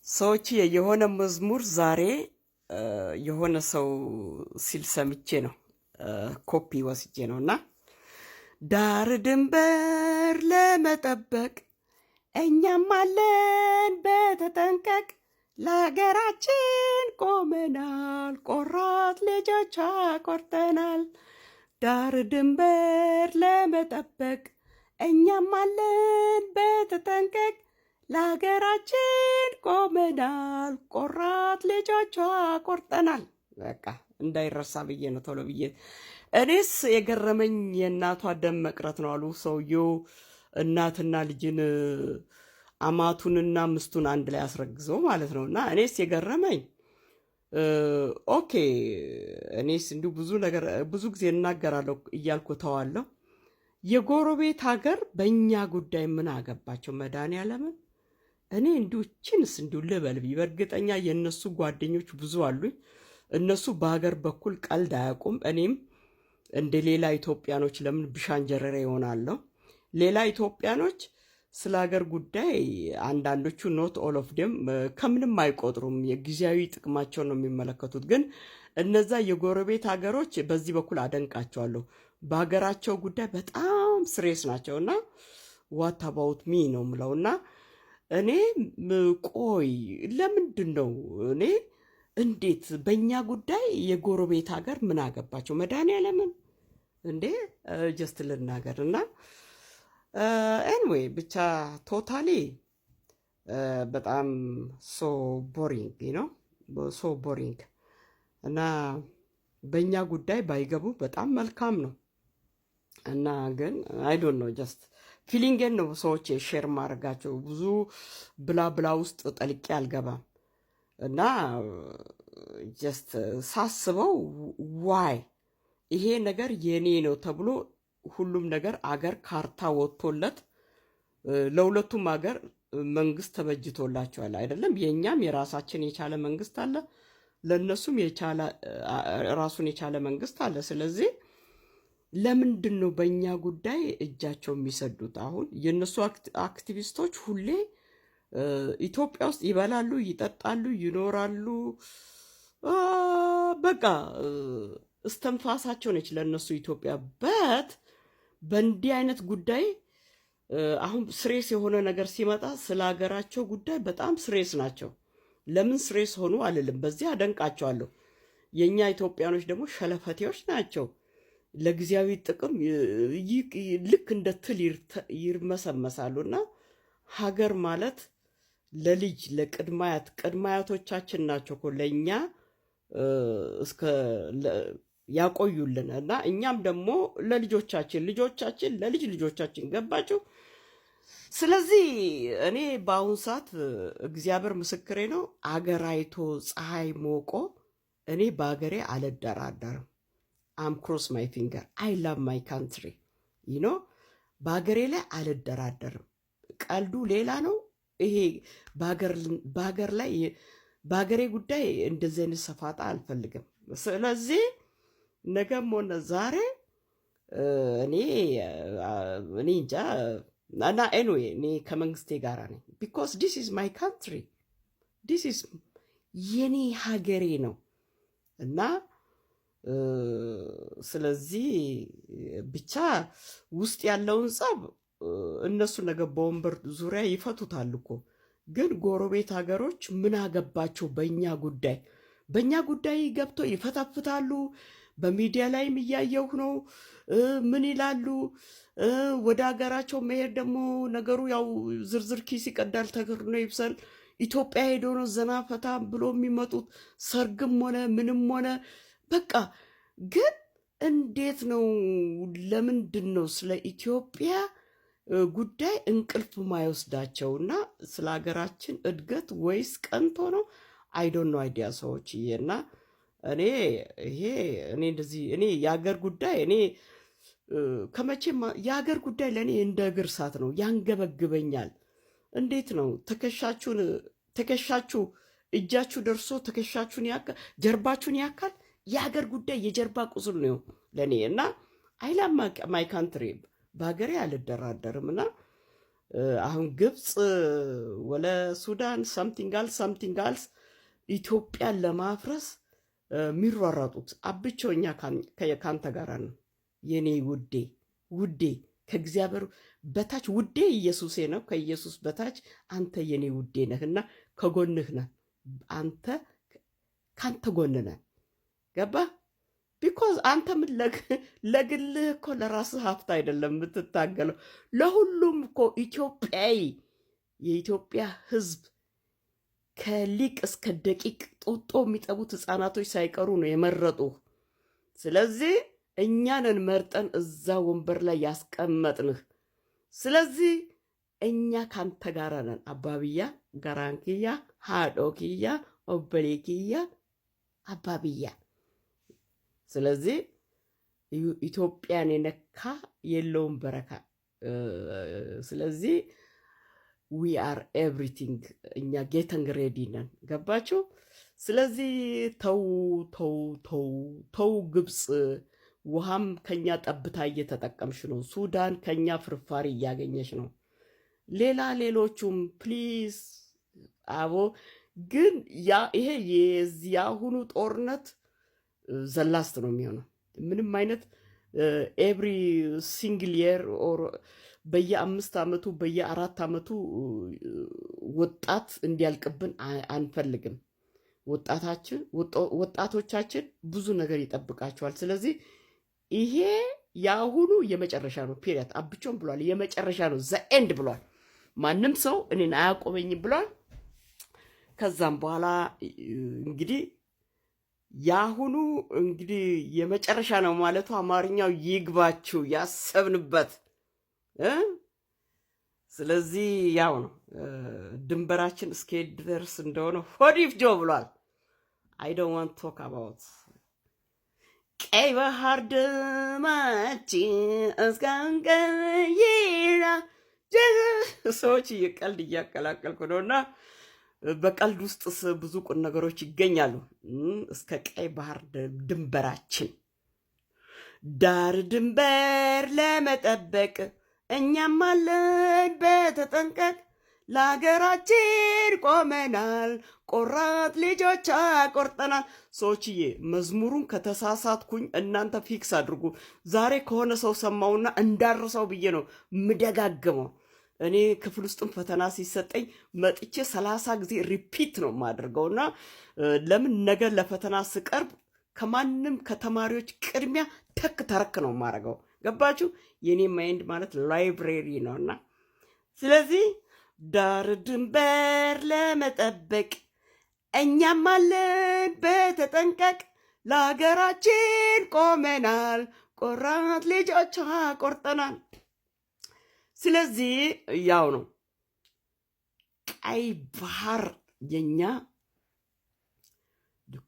ሰዎች የሆነ መዝሙር ዛሬ የሆነ ሰው ሲል ሰምቼ ነው ኮፒ ወስጄ ነው እና ዳር ድንበር ለመጠበቅ እኛም አለን በተጠንቀቅ ለሀገራችን ቆመናል፣ ቆራት ልጆቿ ቆርጠናል። ዳር ድንበር ለመጠበቅ እኛም አለን በተጠንቀቅ ለሀገራችን ቆመናል፣ ቆራት ልጆቿ ቆርጠናል። በቃ እንዳይረሳ ብዬ ነው ቶሎ ብዬ። እኔስ የገረመኝ የእናቷ ደም መቅረት ነው አሉ ሰውየው። እናትና ልጅን አማቱንና ምስቱን አንድ ላይ አስረግዘው ማለት ነው። እና እኔስ የገረመኝ ኦኬ፣ እኔስ እንዲሁ ብዙ ጊዜ እናገራለሁ እያልኩ ተዋለሁ። የጎረቤት ሀገር በእኛ ጉዳይ ምን አገባቸው? መድኃኒዓለምን እኔ እንዲችንስ እንዲሁ ልበልቢ። በእርግጠኛ የእነሱ ጓደኞች ብዙ አሉኝ። እነሱ በሀገር በኩል ቀልድ አያውቁም። እኔም እንደ ሌላ ኢትዮጵያኖች ለምን ብሻንጀረሬ ይሆናለሁ? ሌላ ኢትዮጵያኖች ስለ ሀገር ጉዳይ አንዳንዶቹ ኖት ኦል ኦፍ ደም ከምንም አይቆጥሩም። የጊዜያዊ ጥቅማቸውን ነው የሚመለከቱት። ግን እነዛ የጎረቤት ሀገሮች በዚህ በኩል አደንቃቸዋለሁ። በሀገራቸው ጉዳይ በጣም ስሬስ ናቸው እና ዋት አባውት ሚ ነው ምለው እና እኔ ቆይ ለምንድን ነው እኔ እንዴት በእኛ ጉዳይ የጎረቤት ሀገር ምን አገባቸው? መድኃኒዓለምን እንዴ ጀስት ልናገር እና ኤንዌይ ብቻ ቶታሊ በጣም ሶ ቦሪንግ ነው ሶ ቦሪንግ እና በእኛ ጉዳይ ባይገቡ በጣም መልካም ነው። እና ግን አይ ዶንት ኖ ጀስት ፊሊንግን ነው ሰዎች ሼር ማድረጋቸው። ብዙ ብላ ብላ ውስጥ ጠልቄ አልገባም። እና ጀስት ሳስበው ዋይ ይሄ ነገር የኔ ነው ተብሎ ሁሉም ነገር አገር ካርታ ወጥቶለት ለሁለቱም አገር መንግስት ተበጅቶላቸዋል አይደለም? የእኛም የራሳችን የቻለ መንግስት አለ፣ ለእነሱም ራሱን የቻለ መንግስት አለ። ስለዚህ ለምንድን ነው በእኛ ጉዳይ እጃቸው የሚሰዱት? አሁን የእነሱ አክቲቪስቶች ሁሌ ኢትዮጵያ ውስጥ ይበላሉ፣ ይጠጣሉ፣ ይኖራሉ። በቃ እስተንፋሳቸው ነች ለእነሱ ኢትዮጵያ። በእንዲህ አይነት ጉዳይ አሁን ስሬስ የሆነ ነገር ሲመጣ ስለ ሀገራቸው ጉዳይ በጣም ስሬስ ናቸው። ለምን ስሬስ ሆኑ አልልም፣ በዚህ አደንቃቸዋለሁ። የእኛ ኢትዮጵያኖች ደግሞ ሸለፈቴዎች ናቸው። ለጊዜያዊ ጥቅም ልክ እንደ ትል ይርመሰመሳሉ። እና ሀገር ማለት ለልጅ ቅድማያቶቻችን ናቸው እኮ ለእኛ ያቆዩልን እና እኛም ደግሞ ለልጆቻችን ለልጅ ልጆቻችን ገባቸው። ስለዚህ እኔ በአሁኑ ሰዓት እግዚአብሔር ምስክሬ ነው፣ አገር አይቶ ፀሐይ ሞቆ እኔ በሀገሬ አልደራደርም። አም ክሮስ ማይ ፊንገር አይ ላቭ ማይ ካንትሪ ይኖ በሀገሬ ላይ አልደራደርም። ቀልዱ ሌላ ነው። ይሄ በሀገር ላይ በሀገሬ ጉዳይ እንደዚህ አይነት ሰፋጣ አልፈልግም። ስለዚህ ነገም ሆነ ዛሬ እኔ እንጃ እና ኤንዌይ እኔ ከመንግስቴ ጋር ነኝ። ቢኮዝ ዲስ ኢዝ ማይ ካንትሪ፣ ዲስ ኢዝ የኔ ሀገሬ ነው እና ስለዚህ ብቻ ውስጥ ያለውን ጸብ እነሱ ነገ በወንበር ዙሪያ ይፈቱታል እኮ። ግን ጎረቤት ሀገሮች ምን አገባቸው በእኛ ጉዳይ? በእኛ ጉዳይ ገብተው ይፈታፍታሉ። በሚዲያ ላይም እያየሁ ነው። ምን ይላሉ? ወደ ሀገራቸው መሄድ ደግሞ ነገሩ ያው ዝርዝር ኪስ ይቀዳል ተገር ነው ይብሰል። ኢትዮጵያ ሄዶ ነው ዘና ፈታ ብሎ የሚመጡት ሰርግም ሆነ ምንም ሆነ በቃ። ግን እንዴት ነው? ለምንድን ነው ስለ ኢትዮጵያ ጉዳይ እንቅልፍ ማይወስዳቸው? እና ስለ ሀገራችን እድገት ወይስ ቀንቶ ነው? አይዶን ነው አይዲያ ሰዎች እና እኔ እንደዚህ የሀገር ጉዳይ ከመቼም የሀገር ጉዳይ ለእኔ እንደ እግር እሳት ነው፣ ያንገበግበኛል። እንዴት ነው ትከሻችሁ እጃችሁ ደርሶ ትከሻችሁን ጀርባችሁን ያካል? የሀገር ጉዳይ የጀርባ ቁስል ነው ለእኔ እና አይላም ማይ ካንትሪ በሀገሬ አልደራደርም። እና አሁን ግብፅ ወለ ሱዳን something else ኢትዮጵያን ለማፍረስ የሚሯሯጡት አብቸው እኛ ካንተ ጋር ነው የኔ ውዴ ከእግዚአብሔር በታች ውዴ ኢየሱሴ ነው ከኢየሱስ በታች አንተ የኔ ውዴ ነህና ከጎንህ ነህ አንተ ካንተ ጎን ነህ ገባ ቢኮዝ አንተ ምን ለግልህ እኮ ለራስህ ሀብት አይደለም የምትታገለው ለሁሉም እኮ ኢትዮጵያዊ የኢትዮጵያ ህዝብ ከሊቅ እስከ ደቂቅ ጡጦ የሚጠቡት ህፃናቶች ሳይቀሩ ነው የመረጡ ስለዚህ እኛንን መርጠን እዛ ወንበር ላይ ያስቀመጥንህ ስለዚህ እኛ ካንተ ጋር ነን አባብያ ጋራንኪያ ሃዶኪያ ኦበሌኪያ አባብያ ስለዚህ ኢትዮጵያን የነካ የለውም በረካ ስለዚህ we are everything እኛ getting ready ነን ገባችሁ ስለዚህ ተው ግብፅ ውሃም ከኛ ጠብታ እየተጠቀምሽ ነው ሱዳን ከኛ ፍርፋሪ እያገኘሽ ነው ሌሎቹም ፕሊዝ አቦ ግን ይሄ የዚያሁኑ ጦርነት ዘላስት ነው የሚሆነው ምንም አይነት ኤቭሪ ሲንግል የር ኦር በየ5 ዓመቱ በየ4 ዓመቱ ወጣት እንዲያልቅብን አንፈልግም ወጣቶቻችን ብዙ ነገር ይጠብቃቸዋል ስለዚህ ይሄ ያሁኑ የመጨረሻ ነው ፒሪየድ አብቾም ብሏል የመጨረሻ ነው ዘ ኤንድ ብሏል ማንም ሰው እኔን አያቆመኝም ብሏል ከዛም በኋላ እንግዲህ ያሁኑ እንግዲህ የመጨረሻ ነው ማለቱ አማርኛው ይግባችሁ ያሰብንበት ስለዚህ ያው ነው ድንበራችን እስከ ድረስ እንደሆነ ሆዲፍ ጆ ብሏል I don't want to talk about ቀይ ባህር ድማችን እስካንቀይራ ሰዎች የቀልድ እያቀላቀልኩ ነውና በቀልድ ውስጥ ብዙ ቁም ነገሮች ይገኛሉ እስከ ቀይ ባህር ድንበራችን ዳር ድንበር ለመጠበቅ እኛም አለን በተጠንቀቅ ለሀገራችን ቆመናል ቆራጥ ልጆች ቆርጠናል ሰዎችዬ መዝሙሩን ከተሳሳትኩኝ እናንተ ፊክስ አድርጉ ዛሬ ከሆነ ሰው ሰማውና እንዳርሰው ብዬ ነው ምደጋግመው እኔ ክፍል ውስጥም ፈተና ሲሰጠኝ መጥቼ 30 ጊዜ ሪፒት ነው ማድርገውና ለምን ነገር ለፈተና ስቀርብ ከማንም ከተማሪዎች ቅድሚያ ተረክ ነው ማረጋው ገባችሁ የኔ ማይንድ ማለት ላይብረሪ ነውና ስለዚህ ዳር ድንበር ለመጠበቅ እኛም አለን በተጠንቀቅ ለሀገራችን ቆመናል ቆራጥ ልጆች ቆርጠናል ስለዚህ ያው ነው ቀይ ባህር የኛ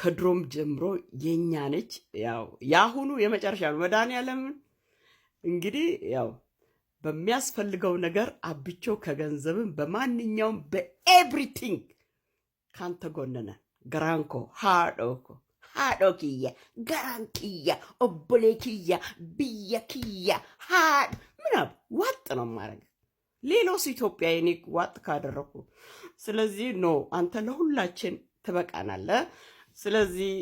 ከድሮም ጀምሮ የኛ ነች ያው ያሁኑ የመጨረሻ ነው መድኃኒዓለም እንግዲህ ያው በሚያስፈልገው ነገር አብቾ ከገንዘብም በማንኛውም በኤቭሪቲንግ ካንተ ጎነነ ግራንኮ ሃዶኪያ ጋራንኪያ ኦቦሌኪያ ብያኪያ ምናብ ዋጥ ነው ማረግ ሌሎስ ኢትዮጵያ የኔ ዋጥ ካደረኩ ስለዚህ ኖ አንተ ለሁላችን ትበቃናለ ስለዚህ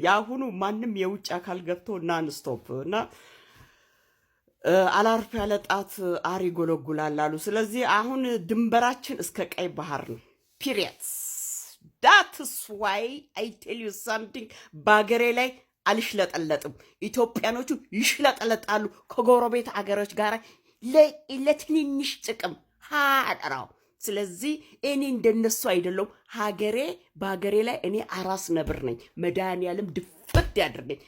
ያሁኑ ማንም የውጭ አካል ገብቶ ናን ስቶፕ እና አላርፍ ያለ ጣት አሪ ጎለጉላል አሉ ስለዚህ አሁን ድንበራችን እስከ ቀይ ባህር ነው ፒሪየድ that's why I tell you something ባገሬ ላይ አልሽለጠለጥም ኢትዮጵያኖቹ ይሽለጠለጣሉ ከጎረቤት አገሮች ጋር ለትንንሽ ጥቅም ሃዳራው ስለዚህ እኔ እንደነሱ አይደለም ባገሬ ላይ እኔ አራስ ነብር ነኝ መድኃኒዓለም ድፍት ያድርገኝ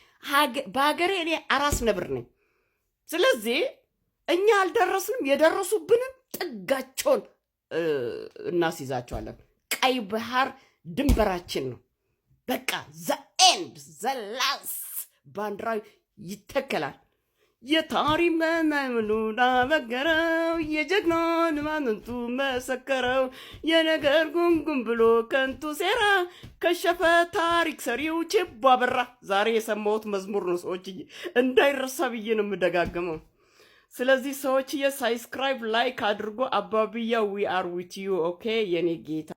ባገሬ እኔ አራስ ነብር ነኝ ስለዚህ እኛ አልደረስንም የደረሱብንን ጥጋቸውን እናስይዛቸዋለን ቀይ ባህር ድንበራችን ነው በቃ ዘ ኤንድ ዘ ላስት ባንዲራው ይተከላል የታሪክ መናምኑን አበገረው የጀግናን ማንንቱ መሰከረው የነገር ጉንጉን ብሎ ከንቱ ሴራ ከሸፈ ታሪክ ሰሪው ችቦ አበራ ዛሬ የሰማሁት መዝሙር ነው ሰዎች እንዳይረሳ ብዬ ነው የምደጋግመው ስለዚህ ሰዎችዬ ሳብስክራይብ ላይክ አድርጎ አባብያ ዊ አር ዊት ዩ ኦኬ የኔ ጌታ